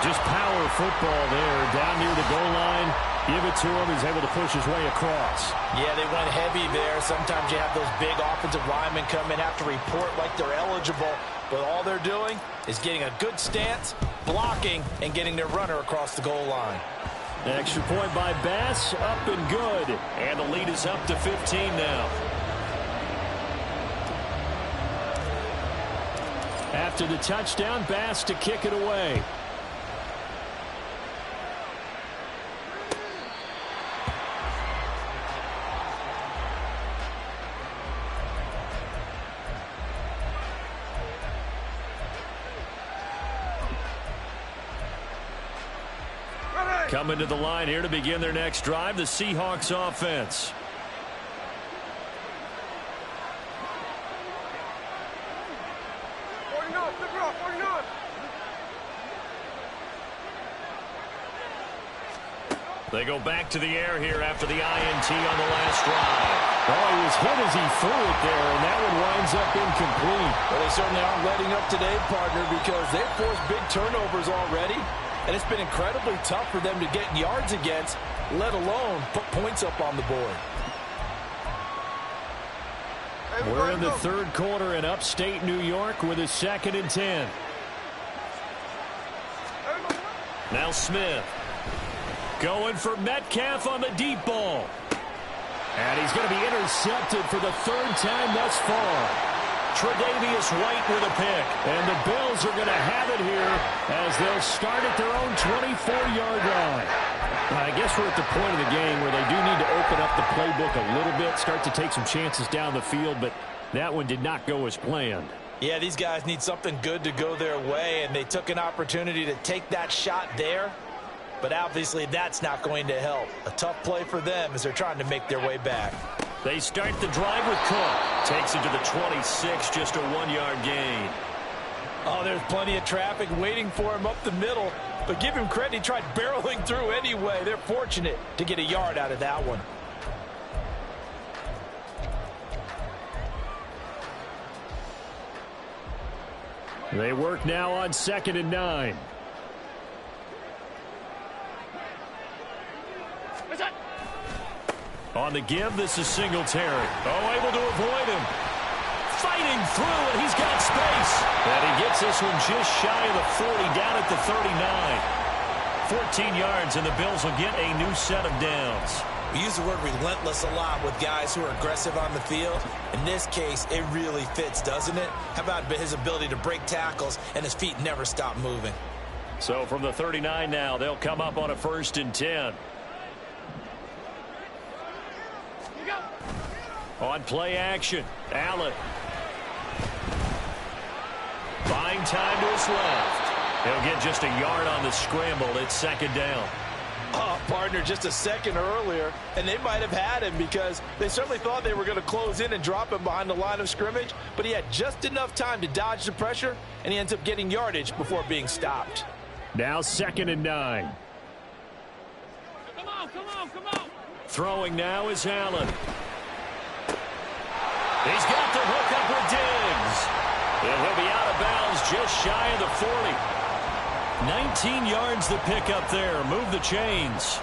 Just power football there. Down near the goal line. Give it to him. He's able to push his way across. Yeah, they went heavy there. Sometimes you have those big offensive linemen come in, have to report like they're eligible. But all they're doing is getting a good stance, blocking, and getting their runner across the goal line. Extra point by Bass, up and good. And the lead is up to 15 now. After the touchdown, Bass to kick it away. Coming to the line here to begin their next drive, the Seahawks offense. They go back to the air here after the INT on the last drive. Oh, he was hit as he threw it there, and that one winds up incomplete. Well, they certainly aren't letting up today, partner, because they've forced big turnovers already. And it's been incredibly tough for them to get yards against, let alone put points up on the board. We're in the third quarter in upstate New York with a 2nd and 10. Now Smith. Going for Metcalf on the deep ball. And he's going to be intercepted for the 3rd time thus far. Tre'Davious White with a pick. And the Bills are going to have it here as they'll start at their own 24-yard line. I guess we're at the point of the game where they do need to open up the playbook a little bit, start to take some chances down the field, but that one did not go as planned. Yeah, these guys need something good to go their way, and they took an opportunity to take that shot there, but obviously that's not going to help. A tough play for them as they're trying to make their way back. They start the drive with Cook. Takes it to the 26, just a 1-yard gain. Oh, there's plenty of traffic waiting for him up the middle. But give him credit, he tried barreling through anyway. They're fortunate to get a yard out of that one. They work now on 2nd and 9. On the give, this is Singletary. Oh, able to avoid him. Fighting through, and he's got space. And he gets this one just shy of the 40, down at the 39. 14 yards, and the Bills will get a new set of downs. We use the word relentless a lot with guys who are aggressive on the field. In this case, it really fits, doesn't it? How about his ability to break tackles, and his feet never stop moving? So from the 39 now, they'll come up on a 1st and 10. On play action, Allen. Buying time to his left. He'll get just a yard on the scramble. It's 2nd down. Oh, partner, just a second earlier, and they might have had him because they certainly thought they were going to close in and drop him behind the line of scrimmage, but he had just enough time to dodge the pressure, and he ends up getting yardage before being stopped. Now 2nd and 9. Come on. Throwing now is Allen. He's got the hook up with Diggs. And he'll be out of bounds just shy of the 40. 19 yards to pick up there. Move the chains.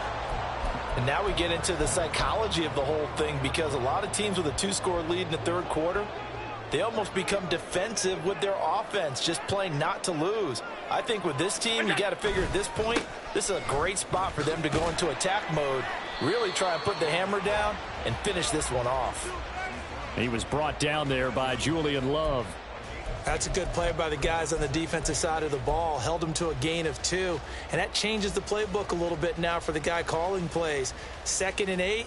And now we get into the psychology of the whole thing because a lot of teams with a 2-score lead in the third quarter, they almost become defensive with their offense, just playing not to lose. I think with this team, you got to figure at this point, this is a great spot for them to go into attack mode, really try and put the hammer down and finish this one off. He was brought down there by Julian Love. That's a good play by the guys on the defensive side of the ball. Held him to a gain of 2. And that changes the playbook a little bit now for the guy calling plays. 2nd and 8.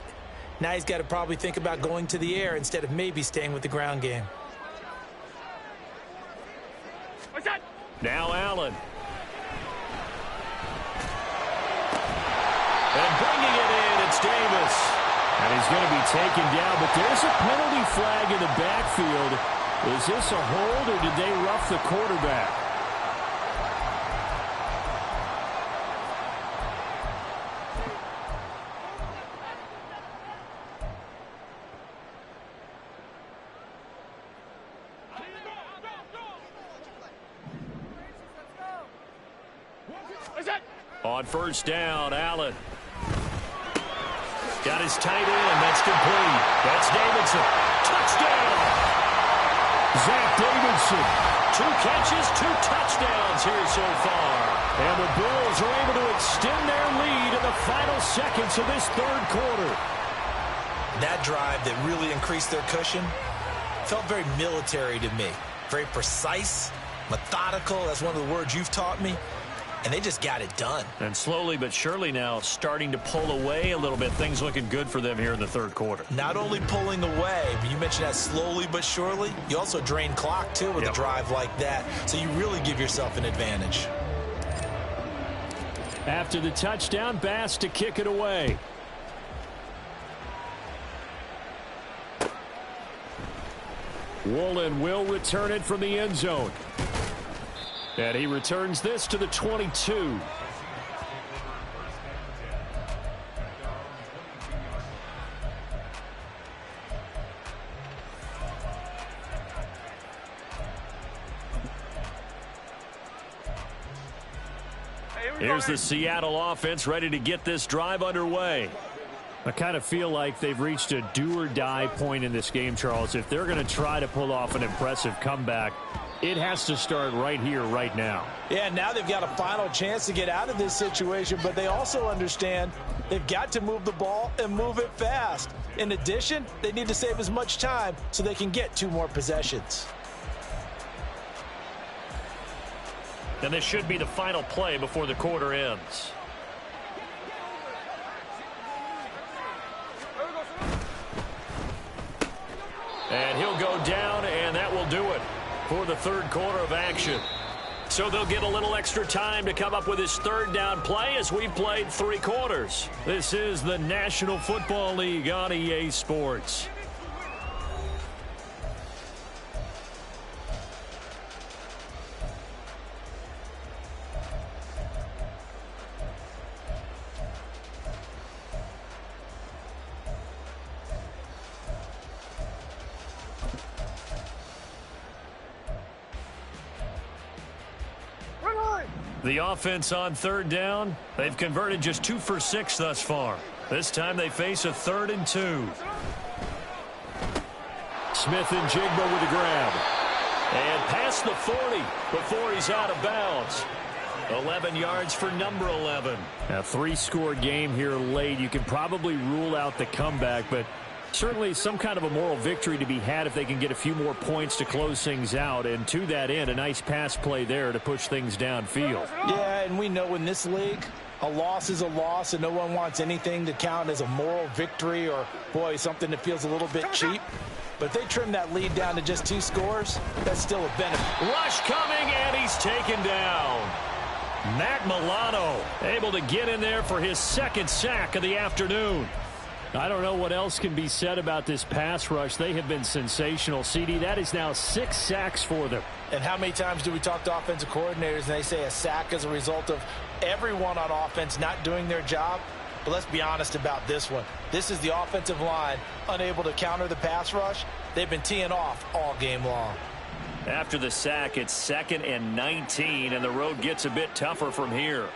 Now he's got to probably think about going to the air instead of maybe staying with the ground game. What's that? Now Allen. And bringing it in, it's Davis. And he's going to be taken down, but there's a penalty flag in the backfield. Is this a hold, or did they rough the quarterback? On first down, Allen. Got his tight end. That's complete. That's Davidson. Touchdown! Zach Davidson. 2 catches, 2 touchdowns here so far. And the Bills are able to extend their lead in the final seconds of this third quarter. That drive that really increased their cushion felt very military to me. Very precise, methodical. That's one of the words you've taught me. And they just got it done. And slowly but surely now starting to pull away a little bit. Things looking good for them here in the third quarter. Not only pulling away, but you mentioned that slowly but surely. You also drain clock, too, with a drive like that. So you really give yourself an advantage. After the touchdown, Bass to kick it away. Woolen will return it from the end zone. And he returns this to the 22. Here's the Seattle offense ready to get this drive underway. I kind of feel like they've reached a do-or-die point in this game, Charles. If they're going to try to pull off an impressive comeback, it has to start right here, right now. Yeah, now they've got a final chance to get out of this situation, but they also understand they've got to move the ball and move it fast. In addition, they need to save as much time so they can get 2 more possessions. And this should be the final play before the quarter ends. And he'll go down, and that will do it for the third quarter of action. So they'll get a little extra time to come up with his third down play as we've played 3 quarters. This is the National Football League on EA Sports. The offense on third down, they've converted just 2 for 6 thus far. This time they face a 3rd and 2. Smith and Jigba with the grab. And past the 40 before he's out of bounds. 11 yards for number 11. A 3-score game here late. You can probably rule out the comeback, but certainly some kind of a moral victory to be had if they can get a few more points to close things out. And to that end, a nice pass play there to push things downfield. Yeah, and we know in this league, a loss is a loss, and no one wants anything to count as a moral victory or, boy, something that feels a little bit cheap. But if they trim that lead down to just 2 scores, that's still a benefit. Rush coming, and he's taken down. Matt Milano able to get in there for his 2nd sack of the afternoon. I don't know what else can be said about this pass rush. They have been sensational. CD, that is now 6 sacks for them. And how many times do we talk to offensive coordinators and they say a sack is a result of everyone on offense not doing their job? But let's be honest about this one. This is the offensive line unable to counter the pass rush. They've been teeing off all game long. After the sack, it's 2nd and 19, and the road gets a bit tougher from here.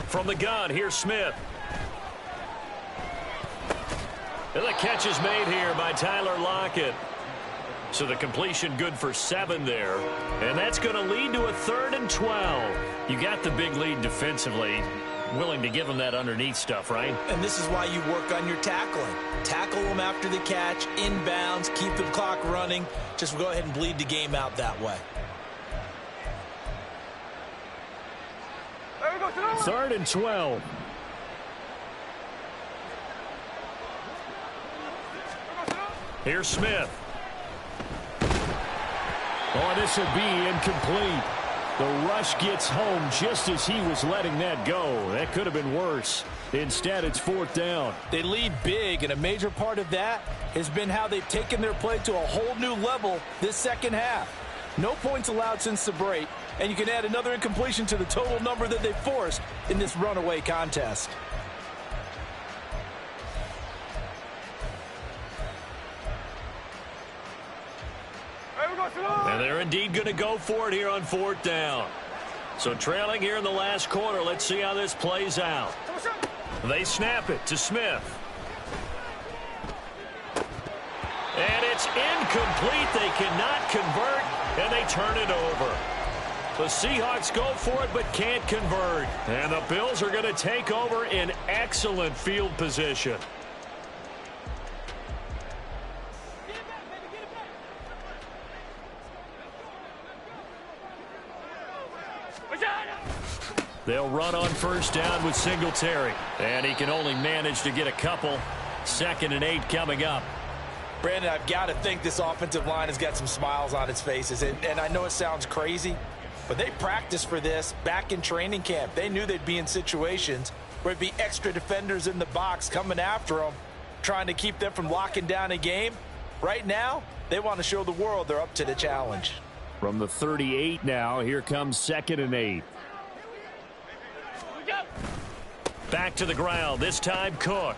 From the gun, here's Smith. And the catch is made here by Tyler Lockett. So the completion good for 7 there. And that's going to lead to a 3rd and 12. You got the big lead defensively. Willing to give them that underneath stuff, right? And this is why you work on your tackling. Tackle them after the catch, inbounds, keep the clock running. Just go ahead and bleed the game out that way. 3rd and 12. Here's Smith. Oh, this will be incomplete. The rush gets home just as he was letting that go. That could have been worse. Instead, it's 4th down. They lead big, and a major part of that has been how they've taken their play to a whole new level this second half. No points allowed since the break, and you can add another incompletion to the total number that they forced in this runaway contest. And they're indeed going to go for it here on 4th down. So trailing here in the last quarter. Let's see how this plays out. They snap it to Smith. And it's incomplete. They cannot convert, and they turn it over. The Seahawks go for it but can't convert. And the Bills are going to take over in excellent field position. They'll run on first down with Singletary. And he can only manage to get a couple. 2nd and 8 coming up. Brandon, I've got to think this offensive line has got some smiles on its faces. And I know it sounds crazy, but they practiced for this back in training camp. They knew they'd be in situations where it'd be extra defenders in the box coming after them, trying to keep them from locking down a game. Right now, they want to show the world they're up to the challenge. From the 38 now, here comes 2nd and 8. Back to the ground, this time Cook.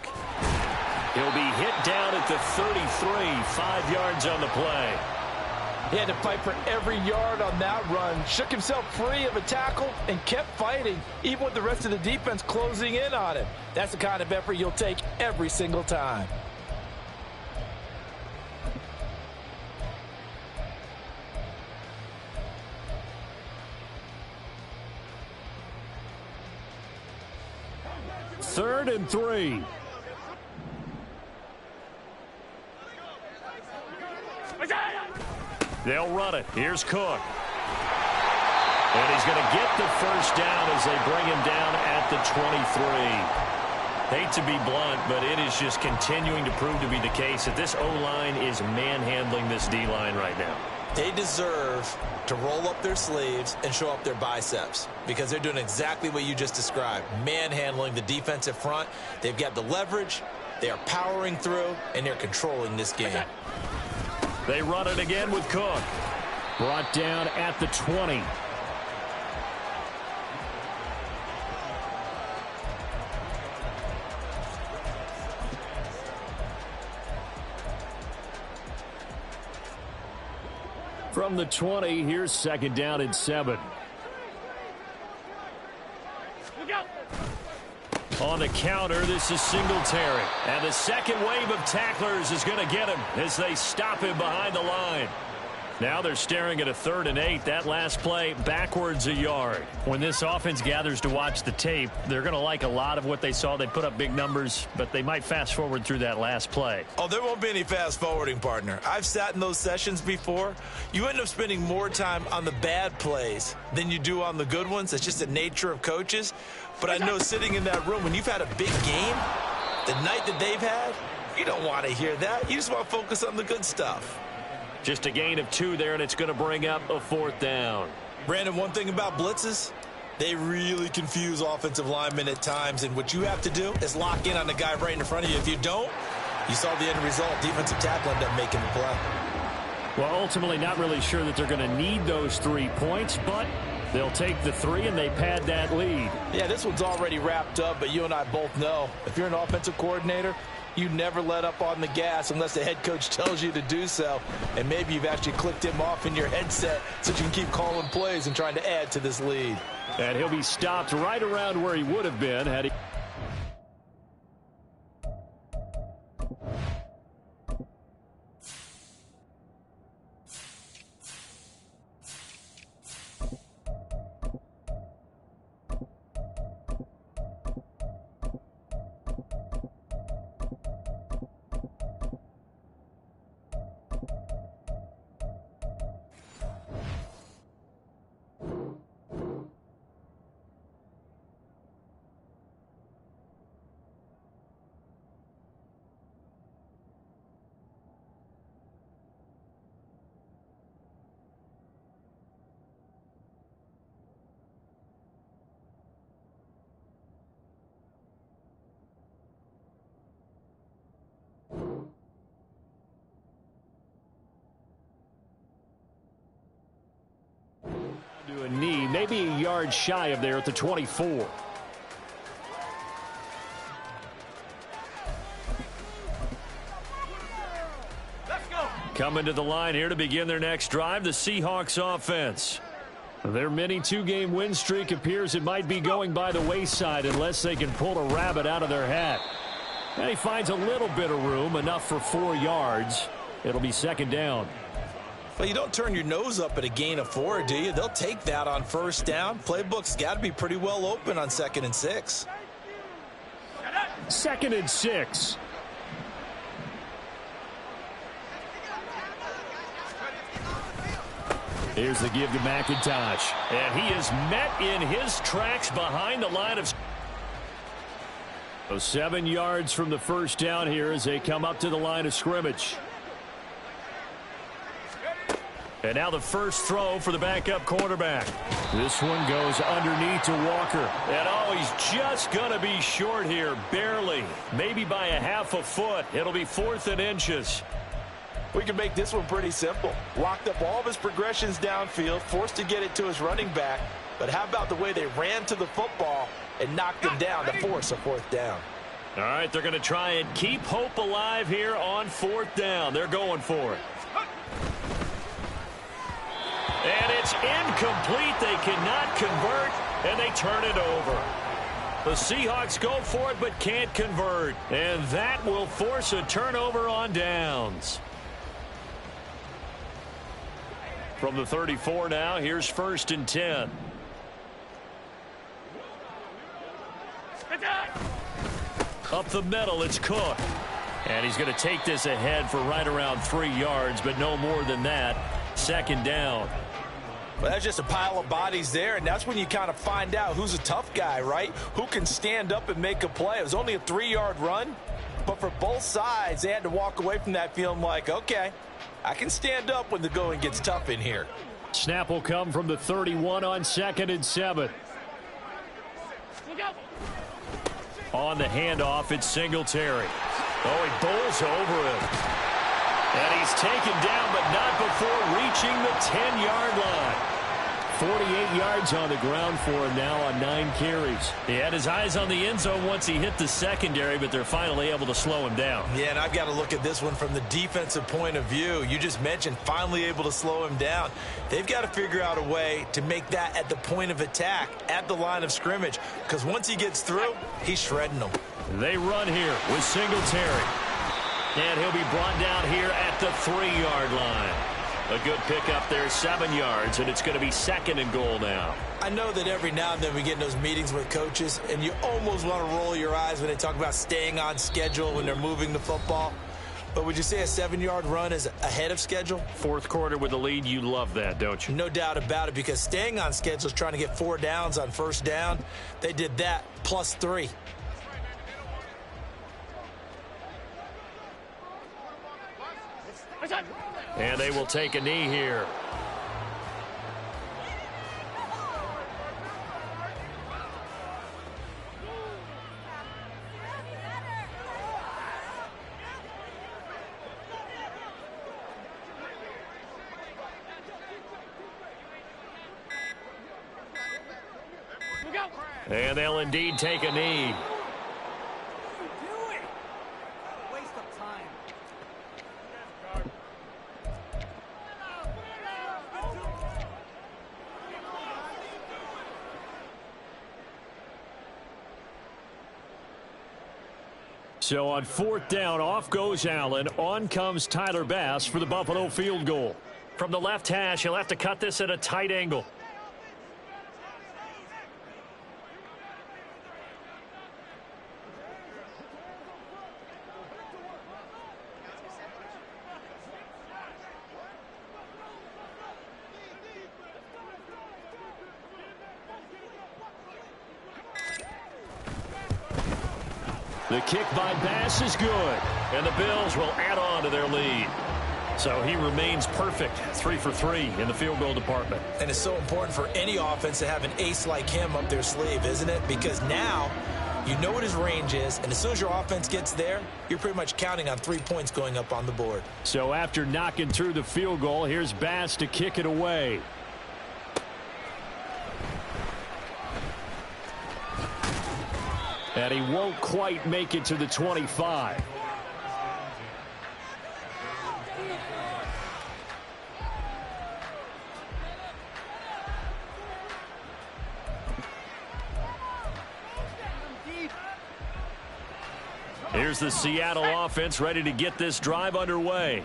He'll be hit down at the 33, 5 yards on the play. He had to fight for every yard on that run, shook himself free of a tackle, and kept fighting, even with the rest of the defense closing in on him. That's the kind of effort you'll take every single time. Third and 3. They'll run it. Here's Cook. And he's going to get the first down as they bring him down at the 23. Hate to be blunt, but it is just continuing to prove to be the case that this O-line is manhandling this D-line right now. They deserve to roll up their sleeves and show up their biceps because they're doing exactly what you just described, manhandling the defensive front. They've got the leverage, they are powering through, and they're controlling this game. They run it again with Cook. Brought down at the 20. From the 20, here's 2nd down and 7. On the counter, this is Singletary. And the second wave of tacklers is going to get him as they stop him behind the line. Now they're staring at a 3rd and 8. That last play backwards a yard. When this offense gathers to watch the tape, they're going to like a lot of what they saw. They put up big numbers, but they might fast forward through that last play. Oh, there won't be any fast forwarding, partner. I've sat in those sessions before. You end up spending more time on the bad plays than you do on the good ones. It's just the nature of coaches. But I know sitting in that room, when you've had a big game, the night that they've had, you don't want to hear that. You just want to focus on the good stuff. Just a gain of 2 there, and it's going to bring up a 4th down. Brandon, one thing about blitzes, they really confuse offensive linemen at times, and what you have to do is lock in on the guy right in front of you. If you don't, you saw the end result. Defensive tackle ended up making the play. Well, ultimately not really sure that they're going to need those 3 points, but they'll take the 3 and they pad that lead. Yeah, this one's already wrapped up, but you and I both know if you're an offensive coordinator, you never let up on the gas unless the head coach tells you to do so. And maybe you've actually clicked him off in your headset so you can keep calling plays and trying to add to this lead. And he'll be stopped right around where he would have been had he... to a knee, maybe a yard shy of there at the 24. Coming to the line here to begin their next drive, the Seahawks offense. Their mini two-game win streak appears it might be going by the wayside unless they can pull a rabbit out of their hat. And he finds a little bit of room, enough for 4 yards. It'll be second down. Well, you don't turn your nose up at a gain of 4, do you? They'll take that on first down. Playbook's got to be pretty well open on 2nd and 6. 2nd and 6. Here's the give to McIntosh. And he is met in his tracks behind the line of... So 7 yards from the first down here as they come up to the line of scrimmage. And now the first throw for the backup quarterback. This one goes underneath to Walker. And oh, he's just going to be short here, barely. Maybe by a half a foot. It'll be 4th and inches. We can make this one pretty simple. Locked up all of his progressions downfield, forced to get it to his running back. But how about the way they ran to the football and knocked him down to force a 4th down? All right, they're going to try and keep hope alive here on 4th down. They're going for it. And it's incomplete. They cannot convert, and they turn it over. The Seahawks go for it but can't convert. And that will force a turnover on downs. From the 34 now, here's 1st and 10. Up the middle, it's Cook. And he's going to take this ahead for right around 3 yards, but no more than that. 2nd down. Well, that's just a pile of bodies there, and that's when you kind of find out who's a tough guy, right? Who can stand up and make a play. It was only a 3-yard run, but for both sides, they had to walk away from that feeling like, okay, I can stand up when the going gets tough in here. Snap will come from the 31 on 2nd and 7. On the handoff, it's Singletary. Oh, he bowls over him. And he's taken down, but not before reaching the 10-yard line. 48 yards on the ground for him now on 9 carries. He had his eyes on the end zone once he hit the secondary, but they're finally able to slow him down. Yeah, and I've got to look at this one from the defensive point of view. You just mentioned finally able to slow him down. They've got to figure out a way to make that at the point of attack, at the line of scrimmage, because once he gets through, he's shredding them. They run here with Singletary. And he'll be brought down here at the 3-yard line. A good pickup there, 7 yards, and it's going to be 2nd and goal now. I know that every now and then we get in those meetings with coaches, and you almost want to roll your eyes when they talk about staying on schedule when they're moving the football. But would you say a 7-yard run is ahead of schedule? 4th quarter with the lead, you love that, don't you? No doubt about it, because staying on schedule is trying to get 4 downs on first down. They did that plus 3. And they will take a knee here. And they'll indeed take a knee. So on 4th down, off goes Allen. On comes Tyler Bass for the Buffalo field goal. From the left hash, he'll have to cut this at a tight angle. The kick by Bass is good. And the Bills will add on to their lead. So he remains perfect, 3 for 3 in the field goal department. And it's so important for any offense to have an ace like him up their sleeve, isn't it? Because now you know what his range is, and as soon as your offense gets there, you're pretty much counting on 3 points going up on the board. So after knocking through the field goal, here's Bass to kick it away. And he won't quite make it to the 25. here's the Seattle offense ready to get this drive underway.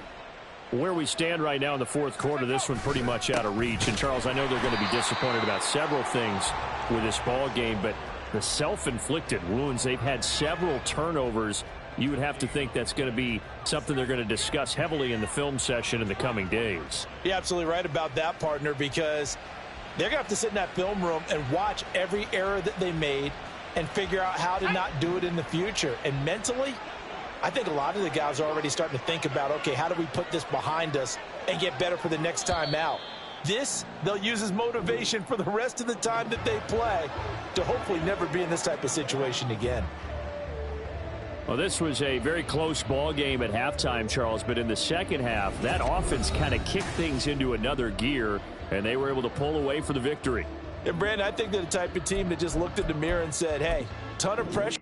Where we stand right now in the fourth quarter, this one pretty much out of reach. And, Charles, I know they're going to be disappointed about several things with this ball game, but the self-inflicted wounds, they've had several turnovers. You would have to think that's going to be something they're going to discuss heavily in the film session in the coming days. You're absolutely right about that, partner, because they're going to have to sit in that film room and watch every error that they made and figure out how to not do it in the future. And mentally, I think a lot of the guys are already starting to think about, okay, how do we put this behind us and get better for the next time out? This, they'll use as motivation for the rest of the time that they play to hopefully never be in this type of situation again. Well, this was a very close ball game at halftime, Charles, but in the second half, that offense kind of kicked things into another gear, and they were able to pull away for the victory. And, Brandon, I think they're the type of team that just looked in the mirror and said, hey, ton of pressure.